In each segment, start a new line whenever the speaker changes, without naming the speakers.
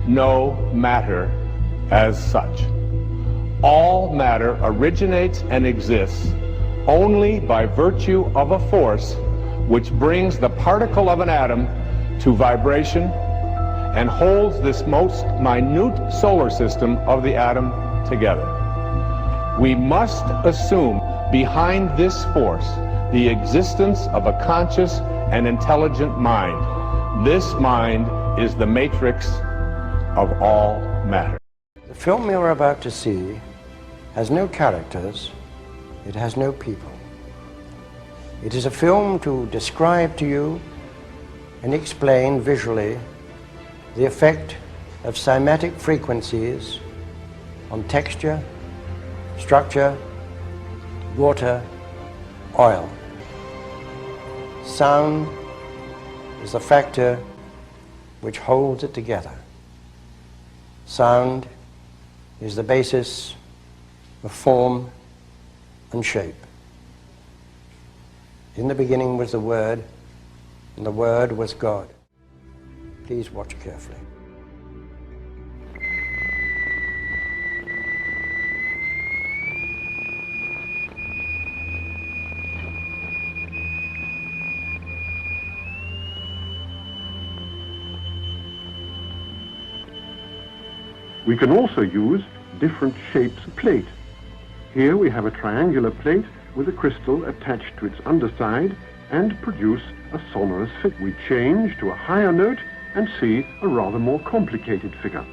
no matter as such. All matter originates and exists only by virtue of a force which brings the particle of an atom to vibration and holds this most minute solar system of the atom together. We must assume behind this force the existence of a conscious and intelligent mind. This mind is the matrix of all matter.
The film you're about to see has no characters, it has no people. It is a film to describe to you and explain visually the effect of cymatic frequencies on texture, structure, water, oil. Sound is the factor which holds it together. Sound is the basis of form and shape. In the beginning was the Word, and the Word was God. Please watch carefully.
We can also use different shapes of plate. Here we have a triangular plate with a crystal attached to its underside and produce a sonorous figure. We change to a higher note and see a rather more complicated figure.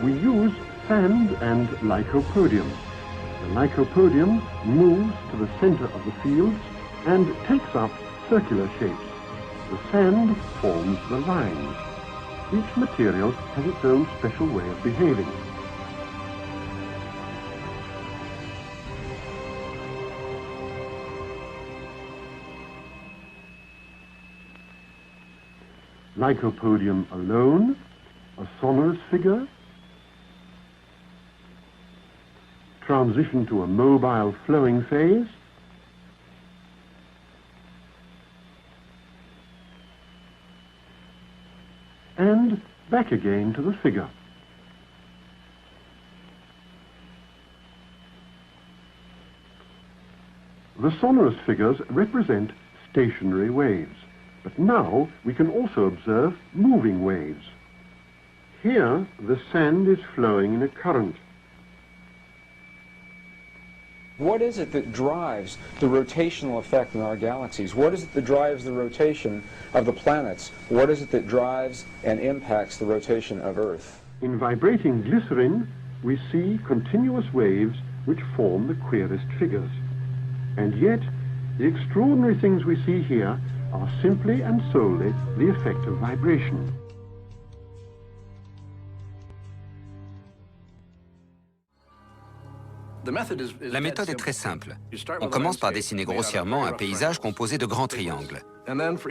We use sand and lycopodium. The lycopodium moves to the center of the fields and takes up circular shapes. The sand forms the lines. Each material has its own special way of behaving. Lycopodium alone, a sonorous figure, transition to a mobile flowing phase, and back again to the figure. The sonorous figures represent stationary waves, but now we can also observe moving waves. Here the sand is flowing in a current.
What is it that drives the rotational effect in our galaxies? What is it that drives the rotation of the planets? What is it that drives and impacts the rotation of Earth?
In vibrating glycerin, we see continuous waves which form the queerest figures. And yet, the extraordinary things we see here are simply and solely the effect of vibration.
La méthode est très simple. On commence par dessiner grossièrement un paysage composé de grands triangles.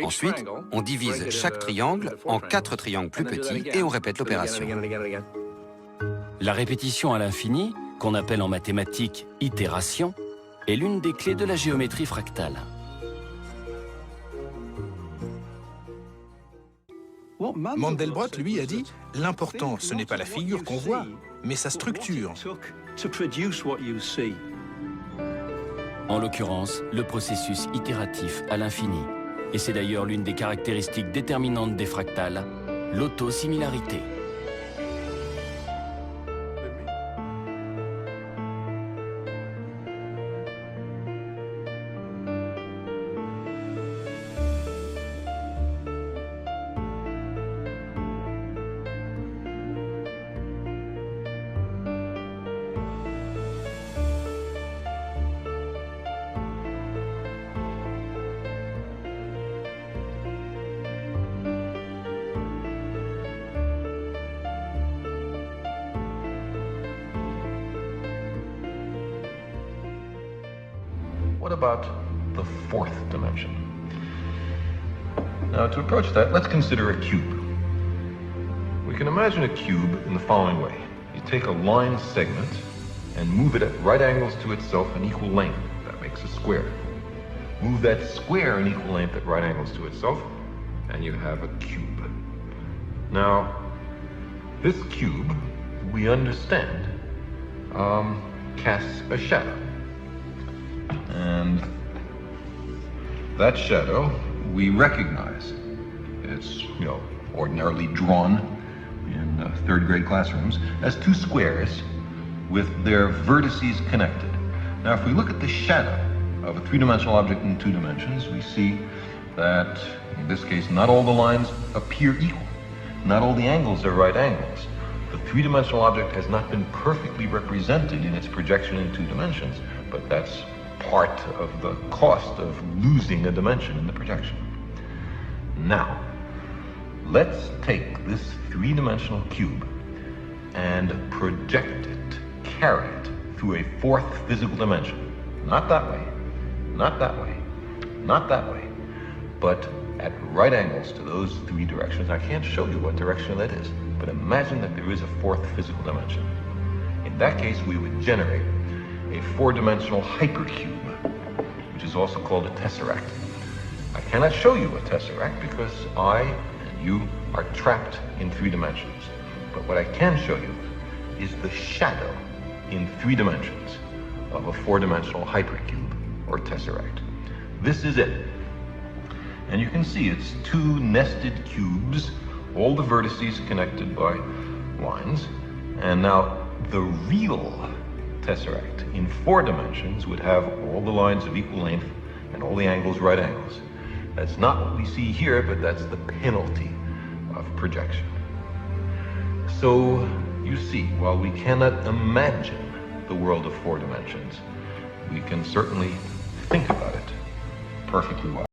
Ensuite, on divise chaque triangle en 4 triangles plus petits et on répète l'opération.
La répétition à l'infini, qu'on appelle en mathématiques itération, est l'une des clés de la géométrie fractale.
Mandelbrot, lui, a dit « L'important, ce n'est pas la figure qu'on voit, mais sa structure. »
En l'occurrence, le processus itératif à l'infini. Et c'est d'ailleurs l'une des caractéristiques déterminantes des fractales, l'autosimilarité.
what about the fourth dimension? Now, to approach that, let's consider a cube. We can imagine a cube in the following way. You take a line segment and move it at right angles to itself in equal length. That makes a square. Move that square in equal length at right angles to itself, and you have a cube. Now, this cube, we understand, casts a shadow. And that shadow we recognize. It's, ordinarily drawn in third grade classrooms as two squares with their vertices connected. Now, if we look at the shadow of a three-dimensional object in two dimensions, we see that, in this case, not all the lines appear equal. Not all the angles are right angles. The three-dimensional object has not been perfectly represented in its projection in two dimensions, but that's part of the cost of losing a dimension in the projection. Now, let's take this three-dimensional cube and project it, carry it through a fourth physical dimension. Not that way, not that way, not that way, but at right angles to those three directions. I can't show you what direction that is, but imagine that there is a fourth physical dimension. In that case, we would generate a four-dimensional hypercube, which is also called a tesseract. I cannot show you a tesseract because I and you are trapped in three dimensions. But what I can show you is the shadow in three dimensions of a four-dimensional hypercube or tesseract. This is it. And you can see it's two nested cubes, all the vertices connected by lines. And now the real tesseract in four dimensions would have all the lines of equal length and all the angles right angles. That's not what we see here, but that's the penalty of projection. So you see, while we cannot imagine the world of four dimensions, we can certainly think about it perfectly well.